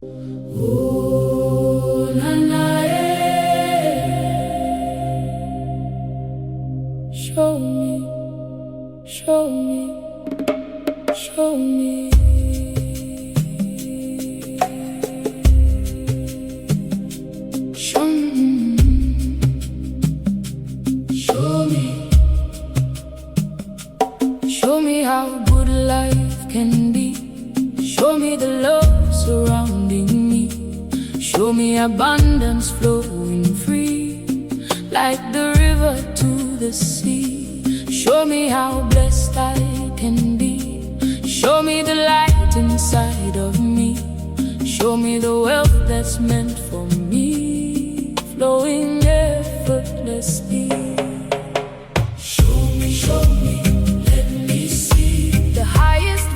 Ooh, na, na, yeah. Show me, show me, show me. Show me, show me, show me how good life can be. Show me the love surrounding me. Show me abundance flowing free, like the river to the sea. Show me how blessed I can be. Show me the light inside of me. Show me the wealth that's meant for me, flowing effortlessly. Show me, show me.